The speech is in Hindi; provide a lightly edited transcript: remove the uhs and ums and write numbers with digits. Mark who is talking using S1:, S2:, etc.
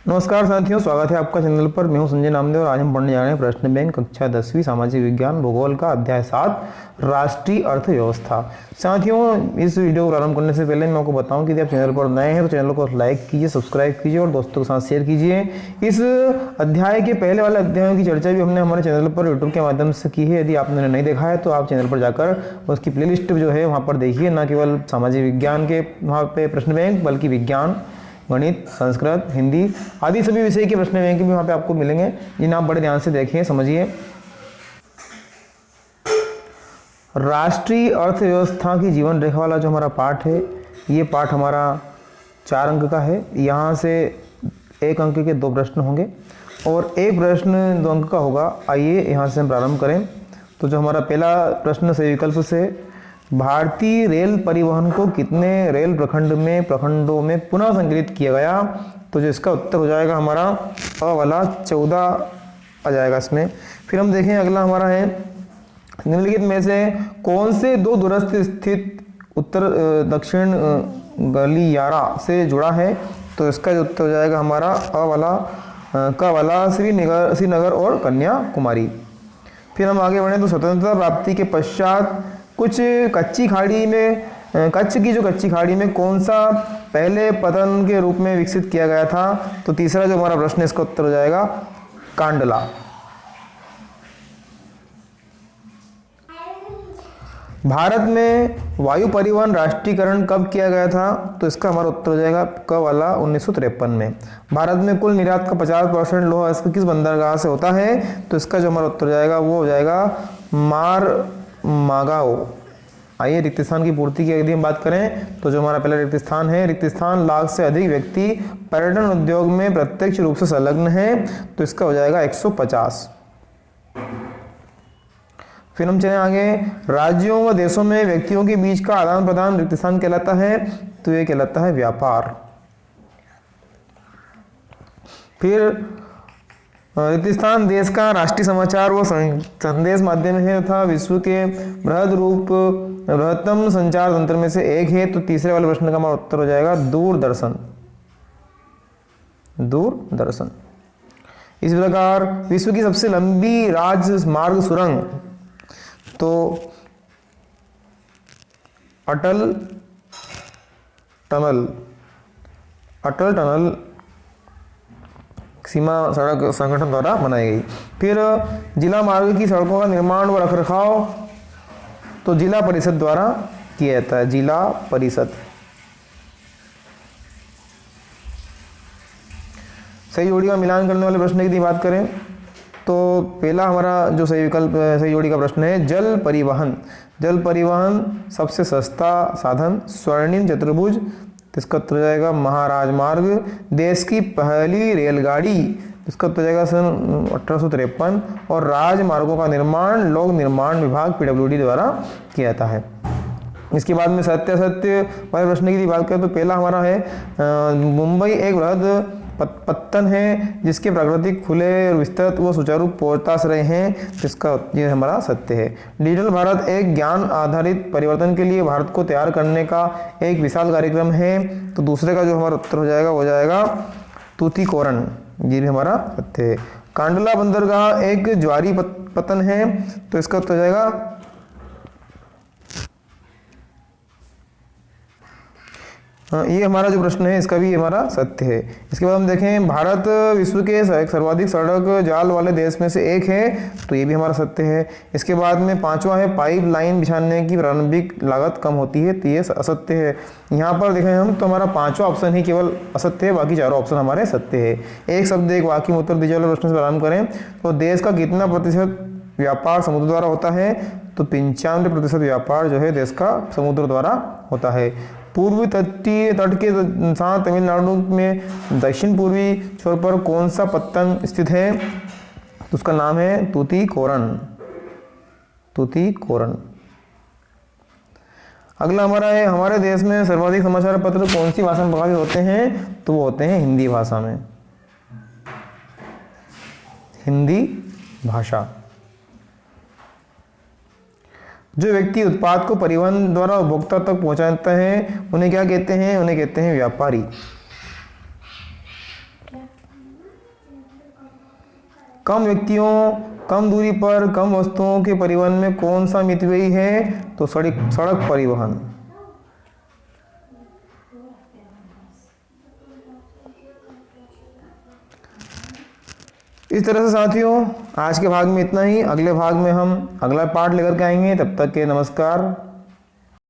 S1: नमस्कार साथियों, स्वागत है आपका चैनल पर। मैं हूं संजय नामदेव और आज हम पढ़ने जा रहे हैं प्रश्न बैंक कक्षा 10वीं सामाजिक विज्ञान भूगोल का अध्याय 7 राष्ट्रीय अर्थव्यवस्था। साथियों, इस वीडियो को प्रारंभ करने से पहले मैं आपको बताऊं कि यदि आप चैनल पर नए हैं तो चैनल को लाइक कीजिए, सब्सक्राइब कीजिए और दोस्तों के साथ शेयर कीजिए। इस अध्याय के पहले वाले अध्यायों की चर्चा भी हमने हमारे चैनल पर यूट्यूब के माध्यम से की है। यदि आपने नहीं देखा है तो आप चैनल पर जाकर उसकी प्लेलिस्ट जो है वहाँ पर देखिए। न केवल सामाजिक विज्ञान के वहाँ पे प्रश्न बैंक बल्कि विज्ञान, गणित, संस्कृत, हिंदी आदि सभी विषय के प्रश्न बैंक भी वहाँ पे आपको मिलेंगे, जिन्हें आप बड़े ध्यान से देखिए, समझिए। राष्ट्रीय अर्थव्यवस्था की जीवन रेखा वाला जो हमारा पाठ है, ये पाठ हमारा 4 अंक का है। यहाँ से 1 अंक के 2 प्रश्न होंगे और एक प्रश्न 2 अंक का होगा। आइए यहाँ से हम प्रारंभ करें। तो जो हमारा पहला प्रश्न सही विकल्प से, भारतीय रेल परिवहन को कितने रेल प्रखंडों में पुनः संकलित किया गया? तो जो इसका उत्तर हो जाएगा हमारा अ वाला 14 आ जाएगा इसमें। फिर हम देखें अगला हमारा है, निम्नलिखित में से कौन से 2 दूरस्थ स्थित उत्तर दक्षिण गलियारा से जुड़ा है? तो इसका जो उत्तर हो जाएगा हमारा अ वाला क वाला श्रीनगर और कन्याकुमारी। फिर हम आगे बढ़ें तो स्वतंत्रता प्राप्ति के पश्चात कुछ कच्छ की जो कच्ची खाड़ी में कौन सा पहले पतन के रूप में विकसित किया गया था? तो तीसरा जो हमारा प्रश्न है इसका उत्तर हो जाएगा कांडला। भारत में वायु परिवहन राष्ट्रीयकरण कब किया गया था? तो इसका हमारा उत्तर हो जाएगा क वाला 1953 में। भारत में कुल निर्यात का 50% लोहा इसका किस बंदरगाह से होता है? तो इसका जो हमारा उत्तर हो जाएगा वो हो जाएगा मारमागाओ। आइए रिक्त स्थान की पूर्ति की यदि हम बात करें तो जो हमारा पहला रिक्त स्थान है, रिक्त स्थान लाख से अधिक व्यक्ति पर्यटन उद्योग में प्रत्यक्ष रूप से संलग्न है, तो इसका हो जाएगा 150। फिर हम चले आगे, राज्यों व देशों में व्यक्तियों के बीच का आदान प्रदान रिक्त स्थान कहलाता है, तो ये कहलाता है व्यापार। फिर रिक्त स्थान देश का राष्ट्रीय समाचार व संदेश माध्यम है तथा विश्व के बृहत्तम संचार तंत्र में से एक है, तो तीसरे वाले प्रश्न का हमारा उत्तर हो जाएगा दूरदर्शन। इस प्रकार विश्व की सबसे लंबी राजमार्ग सुरंग तो अटल टनल सीमा सड़क संगठन द्वारा बनाई गई। फिर जिला मार्ग की सड़कों का निर्माण व रखरखाव तो जिला परिषद द्वारा किया जाता है, जिला परिषद। सही जोड़ी का मिलान करने वाले प्रश्न की बात करें तो पहला हमारा जो सही जोड़ी का प्रश्न है, जल परिवहन सबसे सस्ता साधन स्वर्णिम चतुर्भुज, इसका उत्तर हो जाएगा महाराजमार्ग। देश की पहली रेलगाड़ी, इसका उत्तर हो जाएगा सन 1853 और राजमार्गों का निर्माण लोक निर्माण विभाग PWD द्वारा किया जाता है। इसके बाद में सत्य वाले प्रश्न की बात करें तो पहला हमारा है, मुंबई एक बृहद पत्तन है जिसके प्राकृतिक खुले विस्तृत व सुचारू पोताश्रय हैं, जिसका ये हमारा सत्य है। डिजिटल भारत एक ज्ञान आधारित परिवर्तन के लिए भारत को तैयार करने का एक विशाल कार्यक्रम है, तो दूसरे का जो हमारा उत्तर हो जाएगा वो जाएगा तूतीकोरन, ये भी हमारा सत्य है। कांडला बंदरगाह एक ज्वारी पतन है, तो इसका उत्तर हो जाएगा ये हमारा जो प्रश्न है इसका भी हमारा सत्य है। इसके बाद हम देखें, भारत विश्व के सर्वाधिक सड़क जाल वाले देश में से एक है, तो ये भी हमारा सत्य है। इसके बाद में 5वां है, पाइप लाइन बिछाने की प्रारंभिक लागत कम होती है, तो ये असत्य है। यहाँ पर देखें हम तो हमारा 5वां ऑप्शन ही केवल असत्य है, बाकी चारों ऑप्शन हमारे सत्य है। एक शब्द एक वाक्य में उत्तर दीजिए वाले प्रश्न से प्रारंभ करें तो देश का कितना प्रतिशत व्यापार समुद्र द्वारा होता है? तो 95% व्यापार जो है देश का समुद्र द्वारा होता है। पूर्वी तटीय तट के साथ तमिलनाडु में दक्षिण पूर्वी छोर पर कौन सा पत्तन स्थित है? तो उसका नाम है तूतीकोरन। अगला हमारा है, हमारे देश में सर्वाधिक समाचार पत्र कौन सी भाषा में प्रकाशित होते हैं? तो वो होते हैं हिंदी भाषा में, हिंदी भाषा। जो व्यक्ति उत्पाद को परिवहन द्वारा उपभोक्ता तक पहुंचाता है उन्हें क्या कहते हैं? उन्हें कहते हैं व्यापारी। कम व्यक्तियों, कम दूरी पर, कम वस्तुओं के परिवहन में कौन सा मितव्ययी है? तो सड़क परिवहन। इस तरह से साथियों आज के भाग में इतना ही। अगले भाग में हम अगला पार्ट लेकर के आएंगे। तब तक के नमस्कार।